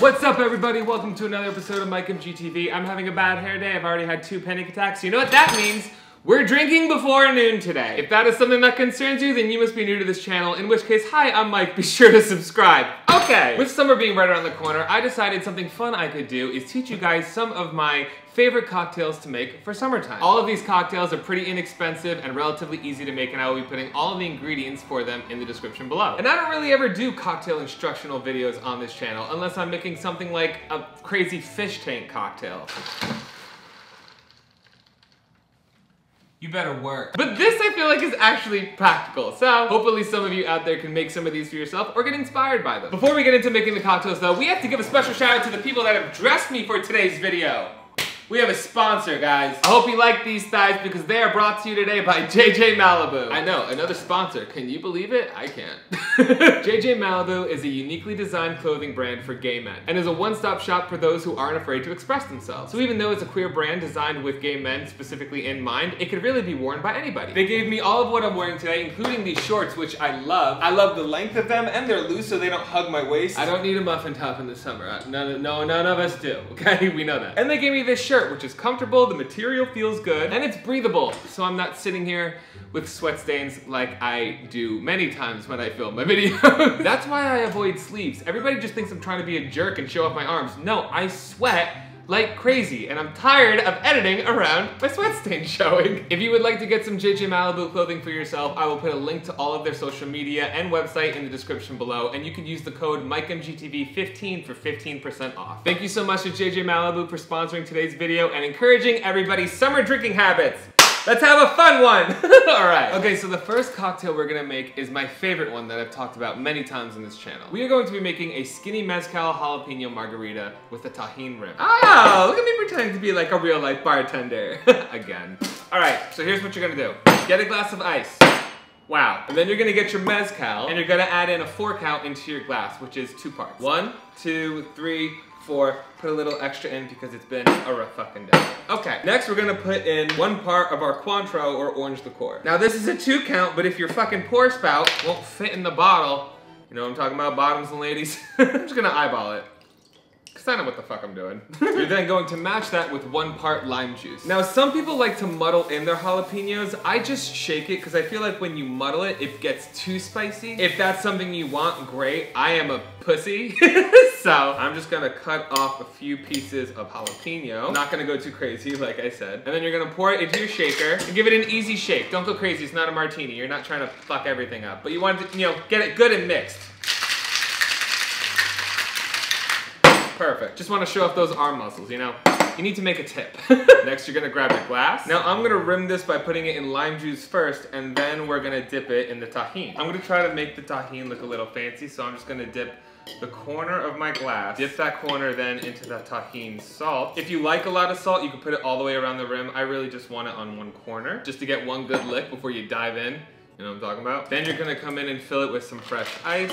What's up, everybody? Welcome to another episode of MikeMGTV. I'm having a bad hair day. I've already had 2 panic attacks. You know what that means? We're drinking before noon today. If that is something that concerns you, then you must be new to this channel, in which case, hi, I'm Mike. Be sure to subscribe. Okay, with summer being right around the corner, I decided something fun I could do is teach you guys some of my favorite cocktails to make for summertime. All of these cocktails are pretty inexpensive and relatively easy to make, and I will be putting all of the ingredients for them in the description below. And I don't really ever do cocktail instructional videos on this channel unless I'm making something like a crazy fish tank cocktail. You better work. But this I feel like is actually practical, so hopefully some of you out there can make some of these for yourself or get inspired by them. Before we get into making the cocktails though, we have to give a special shout out to the people that have dressed me for today's video. We have a sponsor, guys. I hope you like these thighs because they are brought to you today by JJMalibu. I know, another sponsor. Can you believe it? I can't. JJMalibu is a uniquely designed clothing brand for gay men and is a one-stop shop for those who aren't afraid to express themselves. So even though it's a queer brand designed with gay men specifically in mind, it could really be worn by anybody. They gave me all of what I'm wearing today, including these shorts, which I love. I love the length of them and they're loose so they don't hug my waist. I don't need a muffin top in the summer. None of us do, okay? We know that. And they gave me this shirt, which is comfortable, the material feels good, and it's breathable, so I'm not sitting here with sweat stains like I do many times when I film my videos. That's why I avoid sleeves. Everybody just thinks I'm trying to be a jerk and show off my arms. No, I sweat like crazy, and I'm tired of editing around my sweat stain showing. If you would like to get some JJMalibu clothing for yourself, I will put a link to all of their social media and website in the description below, and you can use the code MikeMGTV15 for 15% off. Thank you so much to JJMalibu for sponsoring today's video and encouraging everybody's summer drinking habits. Let's have a fun one! All right. Okay, so the first cocktail we're gonna make is my favorite one that I've talked about many times on this channel. We are going to be making a skinny Mezcal Jalapeno Margarita with a Tajin rim. Oh, look at me pretending to be like a real life bartender. Again. All right, so here's what you're gonna do. Get a glass of ice. Wow. And then you're gonna get your Mezcal, and you're gonna add in a 4 count into your glass, which is 2 parts. 1, 2, 3, 4, put a little extra in because it's been a rough fucking day. Okay, next we're gonna put in 1 part of our Cointreau or orange liqueur. Now this is a 2 count, but if your fucking pour spout won't fit in the bottle, you know what I'm talking about, bottoms and ladies, I'm just gonna eyeball it. Cause I know what the fuck I'm doing. You're then going to match that with 1 part lime juice. Now some people like to muddle in their jalapenos. I just shake it because I feel like when you muddle it, it gets too spicy. If that's something you want, great. I am a pussy. So I'm just gonna cut off a few pieces of jalapeno. Not gonna go too crazy, like I said. And then you're gonna pour it into your shaker and give it an easy shake. Don't go crazy, it's not a martini. You're not trying to fuck everything up. But you want to, you know, get it good and mixed. Perfect. Just want to show off those arm muscles, you know? You need to make a tip. Next, you're gonna grab your glass. Now, I'm gonna rim this by putting it in lime juice first, and then we're gonna dip it in the Tajin. I'm gonna try to make the Tajin look a little fancy, so I'm just gonna dip the corner of my glass, dip that corner then into the Tajin salt. If you like a lot of salt, you can put it all the way around the rim. I really just want it on 1 corner, just to get 1 good lick before you dive in. You know what I'm talking about? Then you're gonna come in and fill it with some fresh ice.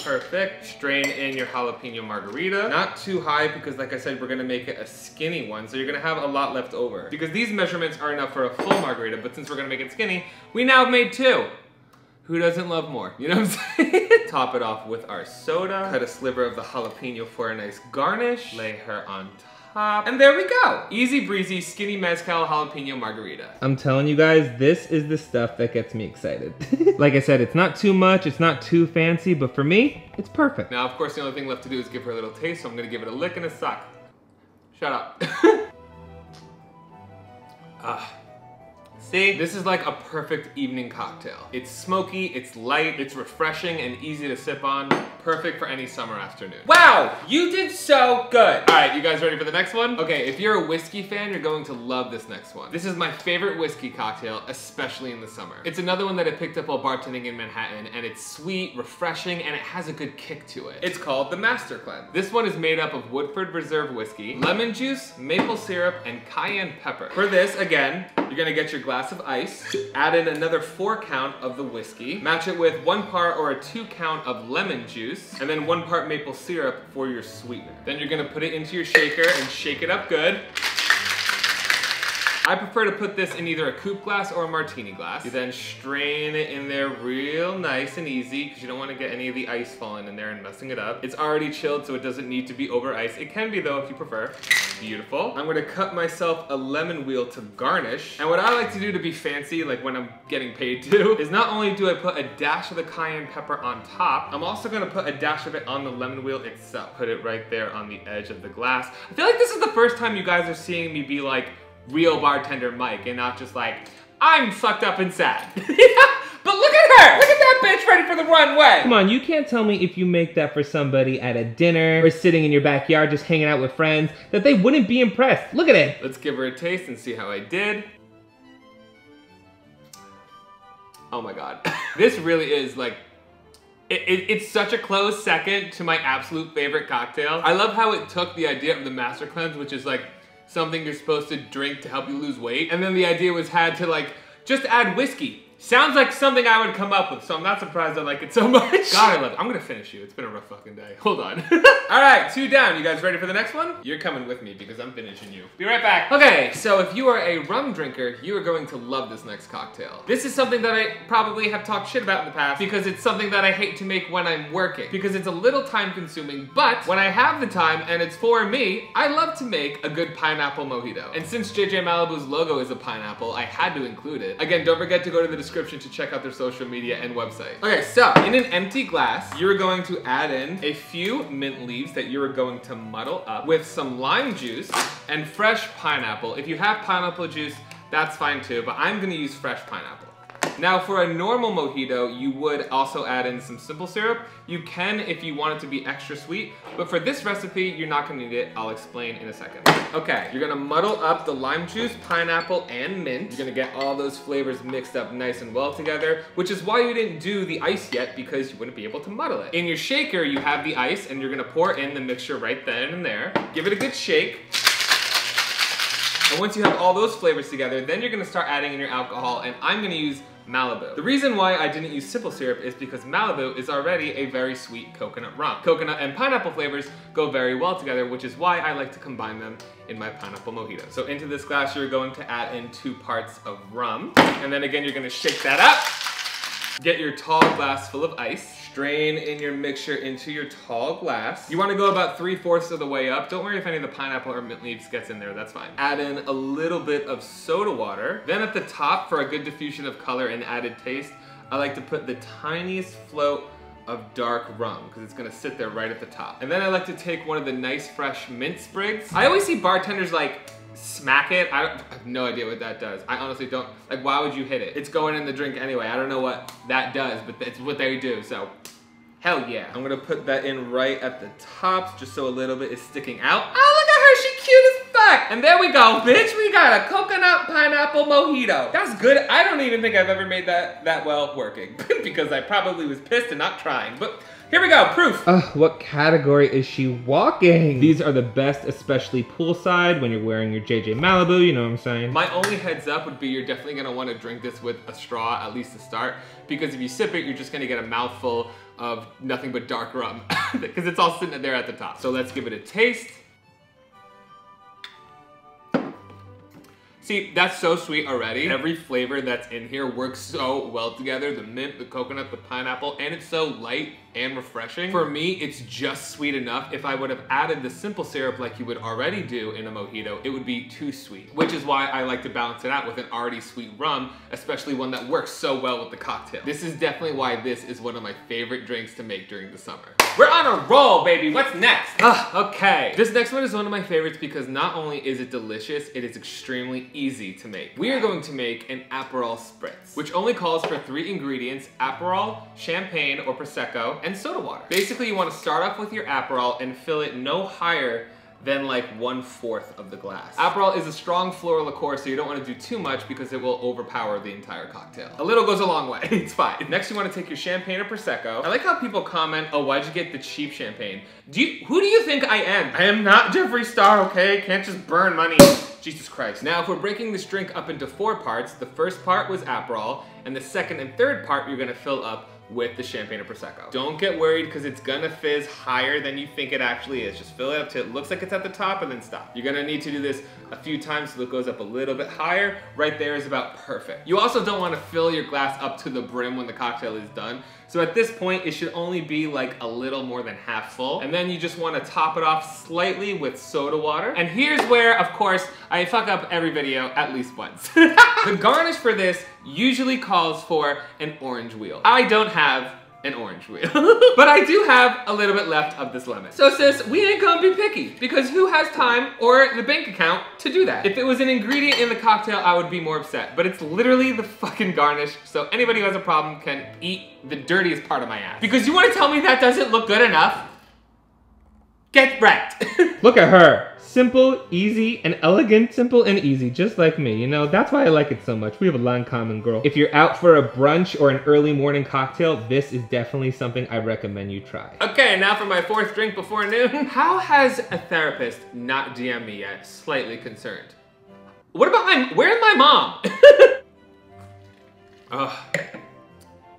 Perfect. Strain in your jalapeno margarita. Not too high because like I said, we're gonna make it a skinny one, so you're gonna have a lot left over. Because these measurements are enough for a full margarita, but since we're gonna make it skinny, we now have made 2. Who doesn't love more? You know what I'm saying? Top it off with our soda. Cut a sliver of the jalapeno for a nice garnish. Lay her on top. And there we go. Easy breezy, skinny Mezcal Jalapeno Margarita. I'm telling you guys, this is the stuff that gets me excited. Like I said, it's not too much, it's not too fancy, but for me, it's perfect. Now, of course, the only thing left to do is give her a little taste, so I'm gonna give it a lick and a suck. Shut up. See, this is like a perfect evening cocktail. It's smoky, it's light, it's refreshing and easy to sip on. Perfect for any summer afternoon. Wow, you did so good. All right, you guys ready for the next one? Okay, if you're a whiskey fan, you're going to love this next one. This is my favorite whiskey cocktail, especially in the summer. It's another one that I picked up while bartending in Manhattan, and it's sweet, refreshing, and it has a good kick to it. It's called the Master Cleanse. This one is made up of Woodford Reserve Whiskey, lemon juice, maple syrup, and cayenne pepper. For this, again, you're gonna get your glass of ice, add in another 4 count of the whiskey, match it with 1 part or a 2 count of lemon juice, and then 1 part maple syrup for your sweetener. Then you're gonna put it into your shaker and shake it up good. I prefer to put this in either a coupe glass or a martini glass. You then strain it in there real nice and easy because you don't want to get any of the ice falling in there and messing it up. It's already chilled, so it doesn't need to be over ice. It can be though if you prefer. Beautiful. I'm gonna cut myself a lemon wheel to garnish. And what I like to do to be fancy, like when I'm getting paid to, is not only do I put a dash of the cayenne pepper on top, I'm also gonna put a dash of it on the lemon wheel itself. Put it right there on the edge of the glass. I feel like this is the first time you guys are seeing me be like real bartender Mike and not just like, I'm fucked up and sad. But look at her! Look at that bitch ready for the runway! Come on, you can't tell me if you make that for somebody at a dinner or sitting in your backyard just hanging out with friends that they wouldn't be impressed. Look at it! Let's give her a taste and see how I did. Oh my god. This really is like, it's such a close second to my absolute favorite cocktail. I love how it took the idea of the Master Cleanse, which is like something you're supposed to drink to help you lose weight, and then the idea was had to like, just add whiskey. Sounds like something I would come up with, so I'm not surprised I like it so much. God, I love it. I'm gonna finish you. It's been a rough fucking day. Hold on. All right, 2 down. You guys ready for the next one? You're coming with me because I'm finishing you. Be right back. Okay, so if you are a rum drinker, you are going to love this next cocktail. This is something that I probably have talked shit about in the past because it's something that I hate to make when I'm working because it's a little time consuming, but when I have the time and it's for me, I love to make a good pineapple mojito. And since JJMalibu's logo is a pineapple, I had to include it. Again, don't forget to go to the description to check out their social media and website. Okay, so in an empty glass, you're going to add in a few mint leaves that you're going to muddle up with some lime juice and fresh pineapple. If you have pineapple juice, that's fine too, but I'm gonna use fresh pineapple. Now for a normal mojito, you would also add in some simple syrup. You can if you want it to be extra sweet, but for this recipe, you're not gonna need it. I'll explain in a second. Okay, you're gonna muddle up the lime juice, pineapple, and mint. You're gonna get all those flavors mixed up nice and well together, which is why you didn't do the ice yet because you wouldn't be able to muddle it. In your shaker, you have the ice and you're gonna pour in the mixture right then and there. Give it a good shake. And once you have all those flavors together, then you're gonna start adding in your alcohol, and I'm gonna use Malibu. The reason why I didn't use simple syrup is because Malibu is already a very sweet coconut rum. Coconut and pineapple flavors go very well together, which is why I like to combine them in my pineapple mojito. So into this glass, you're going to add in 2 parts of rum. And then again, you're gonna shake that up. Get your tall glass full of ice. Strain in your mixture into your tall glass. You wanna go about 3/4 of the way up. Don't worry if any of the pineapple or mint leaves gets in there, that's fine. Add in a little bit of soda water. Then at the top, for a good diffusion of color and added taste, I like to put the tiniest float of dark rum, because it's gonna sit there right at the top. And then I like to take one of the nice fresh mint sprigs. I always see bartenders like, smack it. I have no idea what that does. I honestly don't, like why would you hit it? It's going in the drink anyway. I don't know what that does, but it's what they do, so hell yeah. I'm gonna put that in right at the top, just so a little bit is sticking out. Oh, look at her, she cute as fuck. And there we go, bitch. We got a coconut pineapple mojito. That's good. I don't even think I've ever made that well working because I probably was pissed and not trying, but here we go, proof. What category is she walking? These are the best, especially poolside when you're wearing your JJMalibu, you know what I'm saying? My only heads up would be you're definitely gonna wanna drink this with a straw, at least to start, because if you sip it, you're just gonna get a mouthful of nothing but dark rum, because it's all sitting there at the top. So let's give it a taste. See, that's so sweet already. Every flavor that's in here works so well together. The mint, the coconut, the pineapple, and it's so light and refreshing. For me, it's just sweet enough. If I would have added the simple syrup like you would already do in a mojito, it would be too sweet, which is why I like to balance it out with an already sweet rum, especially one that works so well with the cocktail. This is definitely why this is one of my favorite drinks to make during the summer. We're on a roll, baby. What's next? Okay. This next one is one of my favorites because not only is it delicious, it is extremely easy to make. We are going to make an Aperol Spritz, which only calls for 3 ingredients: Aperol, champagne or Prosecco, and soda water. Basically, you want to start off with your Aperol and fill it no higher than like 1/4 of the glass. Aperol is a strong floral liqueur, so you don't want to do too much because it will overpower the entire cocktail. A little goes a long way, it's fine. Next, you want to take your champagne or Prosecco. I like how people comment, oh, why'd you get the cheap champagne? Who do you think I am? I am not Jeffree Star, okay? Can't just burn money. Jesus Christ. Now, if we're breaking this drink up into 4 parts, the first part was Aperol, and the second and third part you're gonna fill up with the champagne or Prosecco. Don't get worried because it's gonna fizz higher than you think it actually is. Just fill it up till it looks like it's at the top and then stop. You're gonna need to do this a few times so it goes up a little bit higher. Right there is about perfect. You also don't want to fill your glass up to the brim when the cocktail is done. So at this point, it should only be like a little more than half full. And then you just want to top it off slightly with soda water. And here's where, of course, I fuck up every video at least once. The garnish for this usually calls for an orange wheel. I don't have an orange wheel. But I do have a little bit left of this lemon. So sis, we ain't gonna be picky because who has time or the bank account to do that? If it was an ingredient in the cocktail, I would be more upset, but it's literally the fucking garnish, so anybody who has a problem can eat the dirtiest part of my ass. Because you wanna tell me that doesn't look good enough? Get wrecked. Look at her. Simple, easy, and elegant. Simple and easy, just like me. You know, that's why I like it so much. We have a lot in common, girl. If you're out for a brunch or an early morning cocktail, this is definitely something I recommend you try. Okay, now for my 4th drink before noon. How has a therapist not DM'd me yet? Slightly concerned. What about where's my mom? Ugh.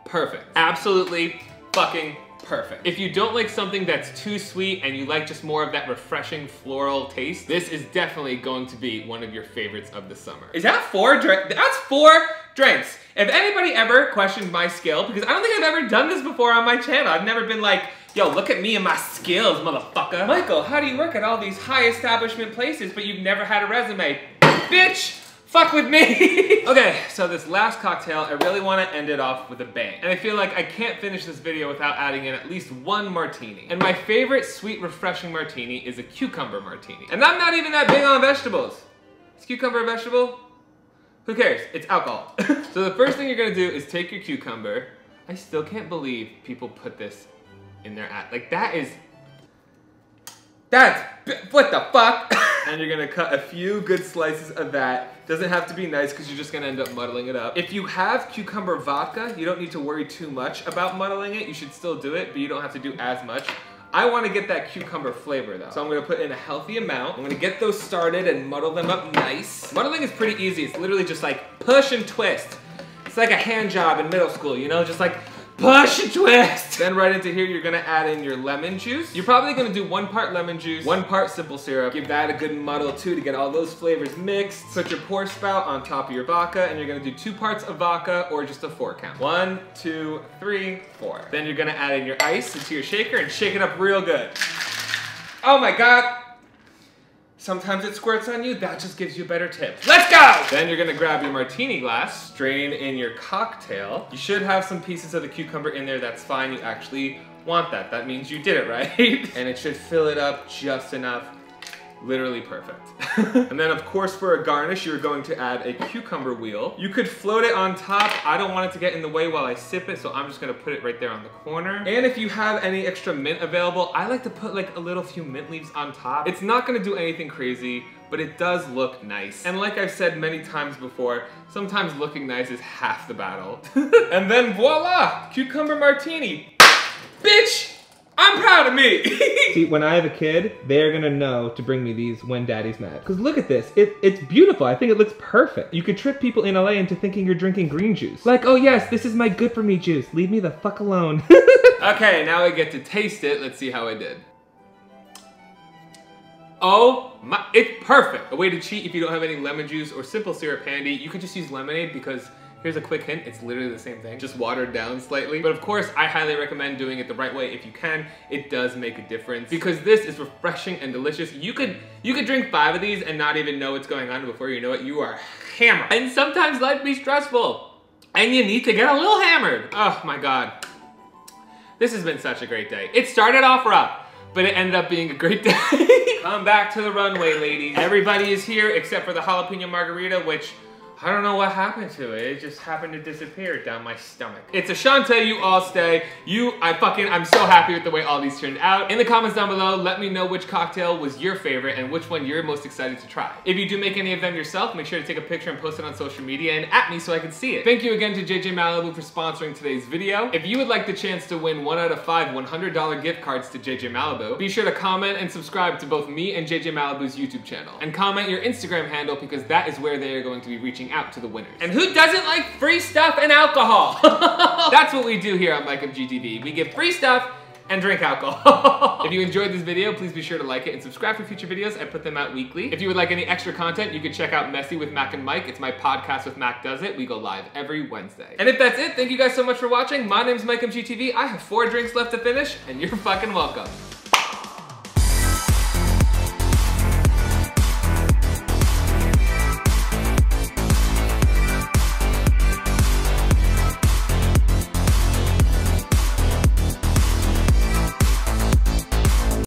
Perfect. Absolutely fucking perfect. If you don't like something that's too sweet and you like just more of that refreshing floral taste, this is definitely going to be one of your favorites of the summer. Is that 4 drinks? That's 4 drinks. If anybody ever questioned my skill, because I don't think I've ever done this before on my channel. I've never been like, yo, look at me and my skills, motherfucker. Michael, how do you work at all these high establishment places, but you've never had a resume? Bitch! Fuck with me! Okay, so this last cocktail, I really want to end it off with a bang. And I feel like I can't finish this video without adding in at least 1 martini. And my favorite sweet, refreshing martini is a cucumber martini. And I'm not even that big on vegetables. Is cucumber a vegetable? Who cares? It's alcohol. So the first thing you're gonna do is take your cucumber. I still can't believe people put this in their ad. Like what the fuck? And you're gonna cut a few good slices of that. Doesn't have to be nice because you're just gonna end up muddling it up. If you have cucumber vodka, you don't need to worry too much about muddling it. You should still do it, but you don't have to do as much. I wanna get that cucumber flavor though. So I'm gonna put in a healthy amount. I'm gonna get those started and muddle them up nice. Muddling is pretty easy. It's literally just like push and twist. It's like a hand job in middle school, you know? Just like push and twist. Then right into here, you're gonna add in your lemon juice. You're probably gonna do 1 part lemon juice, 1 part simple syrup. Give that a good muddle too to get all those flavors mixed. Put your pour spout on top of your vodka and you're gonna do 2 parts of vodka or just a 4 count. 1, 2, 3, 4. Then you're gonna add in your ice into your shaker and shake it up real good. Oh my God. Sometimes it squirts on you, that just gives you a better tip. Let's go! Then you're gonna grab your martini glass, strain in your cocktail. You should have some pieces of the cucumber in there, that's fine. You actually want that. That means you did it right. And it should fill it up just enough. Literally perfect. And then of course for a garnish, you're going to add a cucumber wheel. You could float it on top. I don't want it to get in the way while I sip it, so I'm just gonna put it right there on the corner. And if you have any extra mint available, I like to put like a little few mint leaves on top. It's not gonna do anything crazy, but it does look nice. And like I've said many times before, sometimes looking nice is half the battle. And then voila, cucumber martini. Bitch! I'm proud of me! See, when I have a kid, they're gonna know to bring me these when daddy's mad. Cause look at this, it's beautiful. I think it looks perfect. You could trick people in LA into thinking you're drinking green juice. Like, oh yes, this is my good for me juice. Leave me the fuck alone. Okay, now I get to taste it. Let's see how I did. Oh my, it's perfect. A way to cheat if you don't have any lemon juice or simple syrup handy, you could just use lemonade because here's a quick hint, it's literally the same thing, just watered down slightly. But of course, I highly recommend doing it the right way if you can. It does make a difference because this is refreshing and delicious. You could drink 5 of these and not even know what's going on. Before you know it, you are hammered. And sometimes life be stressful and you need to get a little hammered. Oh my God. This has been such a great day. It started off rough, but it ended up being a great day. Come back to the runway, ladies. Everybody is here except for the jalapeno margarita, which I don't know what happened to it. It just happened to disappear down my stomach. It's a Shante, you all stay. I'm so happy with the way all these turned out. In the comments down below, let me know which cocktail was your favorite and which one you're most excited to try. If you do make any of them yourself, make sure to take a picture and post it on social media and at me so I can see it. Thank you again to JJMalibu for sponsoring today's video. If you would like the chance to win 1 out of 5 $100 gift cards to JJMalibu, be sure to comment and subscribe to both me and JJMalibu's YouTube channel. And comment your Instagram handle because that is where they are going to be reaching reaching out to the winners. And who doesn't like free stuff and alcohol? That's what we do here on MikeMGTV. We give free stuff and drink alcohol. If you enjoyed this video, please be sure to like it and subscribe for future videos. I put them out weekly. If you would like any extra content, you can check out Messy with Mac and Mike. It's my podcast with Mac Does It. We go live every Wednesday. And if that's it, thank you guys so much for watching. My name's MikeMGTV. I have 4 drinks left to finish, and you're fucking welcome.